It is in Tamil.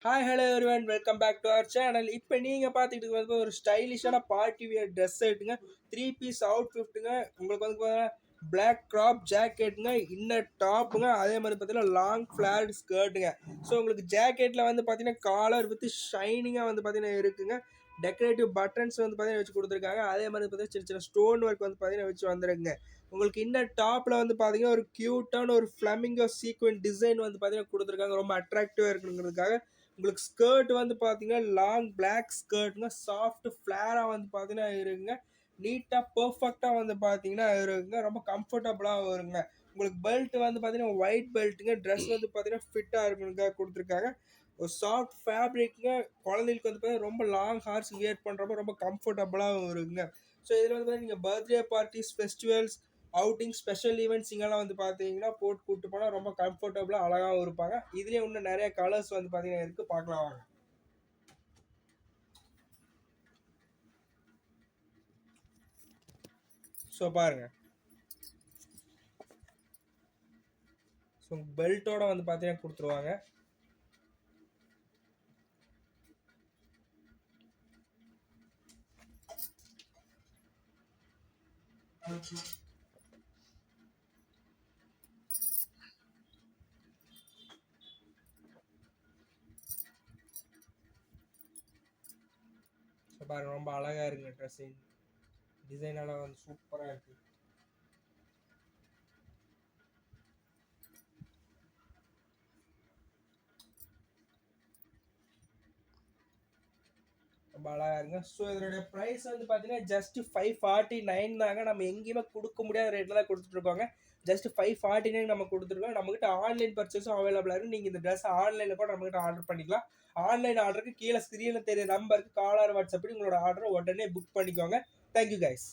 Hi hello everyone welcome back to our channel. இப்போ நீங்கள் பார்த்துட்டு இருக்கிறது ஒரு ஸ்டைலிஷான பார்ட்டி வியர் ட்ரெஸ் செட்டுங்க. 3 பீஸ் அவுட்ஃபிட்டுங்க. உங்களுக்கு வந்து பார்த்தீங்கன்னா பிளாக் க்ராப் ஜாக்கெட்டுங்க, இன்னர் டாப்புங்க, அதே மாதிரி பார்த்தீங்கன்னா லாங் ஃப்ளார்டு ஸ்கர்ட்டுங்க. ஸோ உங்களுக்கு ஜாக்கெட்டில் வந்து பார்த்தீங்கன்னா காலர் வித் ஷைனிங்காக வந்து பார்த்தீங்கன்னா இருக்குங்க. டெக்கரேட்டிவ் பட்டன்ஸ் வந்து பார்த்தீங்கன்னா வச்சு கொடுத்துருக்காங்க. அதே மாதிரி பார்த்தீங்கன்னா சின்ன சின்ன ஸ்டோன் ஒர்க் வந்து பார்த்தீங்கன்னா வச்சு வந்துருங்க. உங்களுக்கு இன்னர் டாப்பில் வந்து பார்த்தீங்கன்னா ஒரு க்யூட்டான ஒரு ஃப்ளமிங்கோ சீக்வென்ட் டிசைன் வந்து பார்த்தீங்கன்னா கொடுத்துருக்காங்க. ரொம்ப அட்ராக்டிவாக இருக்குங்கிறதுக்காக உங்களுக்கு ஸ்கர்ட் வந்து பார்த்தீங்கன்னா லாங் பிளாக் ஸ்கர்ட்ங்க, சாஃப்ட் ஃப்ளேராக வந்து பார்த்தீங்கன்னா இருக்குங்க. நீட்டாக பர்ஃபெக்டாக வந்து பார்த்தீங்கன்னா இருக்குங்க. ரொம்ப கம்ஃபர்டபுளாக வருங்க. உங்களுக்கு பெல்ட் வந்து பார்த்தீங்கன்னா ஒயிட் பெல்ட்டுங்க. ட்ரெஸ் வந்து பார்த்தீங்கன்னா ஃபிட்டாக இருக்குங்க கொடுத்துருக்காங்க. ஒரு சாஃப்ட் ஃபேப்ரிக்ங்க. குழந்தைகளுக்கு வந்து பார்த்தீங்கன்னா ரொம்ப லாங் ஹார்ஸ் வியர் பண்ணுறப்ப ரொம்ப கம்ஃபர்டபுளாக வருங்க. ஸோ இதில் வந்து பார்த்தீங்கன்னா நீங்கள் birthday parties, festivals, outing, special events இங்கெல்லாம் வந்து பார்த்தீங்கன்னா போட்டு கூப்பிட்டு போனால் ரொம்ப கம்ஃபர்டபுளாக அழகாகவும் இருப்பாங்க. இதுலேயே இன்னும் நிறைய கலர்ஸ் வந்து பார்த்தீங்கன்னா இருக்குது, பார்க்கலாம் வாங்க. ஸோ பாருங்க. ஸோ பெல்ட்டோட வந்து பார்த்தீங்கன்னா கொடுத்துருவாங்க. ஸோ பாருங்க, ரொம்ப அழகாக இருக்குங்க ட்ரெஸ்ஸிங் டிசைனெல்லாம் வந்து சூப்பராக இருக்குது. ரொம்ப அழகாக இருங்க. ஸோ இதனுடைய ப்ரைஸ் வந்து பார்த்தீங்கன்னா ஜஸ்ட் 549 தாங்க. நம்ம எங்கேயுமே கொடுக்க முடியாத ரேட்டில் தான் கொடுத்துட்ருக்கோங்க. ஜஸ்ட் 549 நம்ம கொடுத்துருக்கோம். நம்மகிட்ட ஆன்லைன் பர்ச்சேஸும் அவைலபிளாக இருக்குது. நீங்கள் இந்த ட்ரெஸ் ஆன்லைனில் கூட நம்மகிட்ட ஆர்டர் பண்ணிக்கலாம். ஆன்லைன் ஆர்டருக்கு கீழே ஸ்க்ரீனில் தெரிய நம்பருக்கு காலர் வாட்ஸ்அப் பண்ணி உங்களோட ஆர்டரை உடனே புக் பண்ணிக்கோங்க. Thank you guys.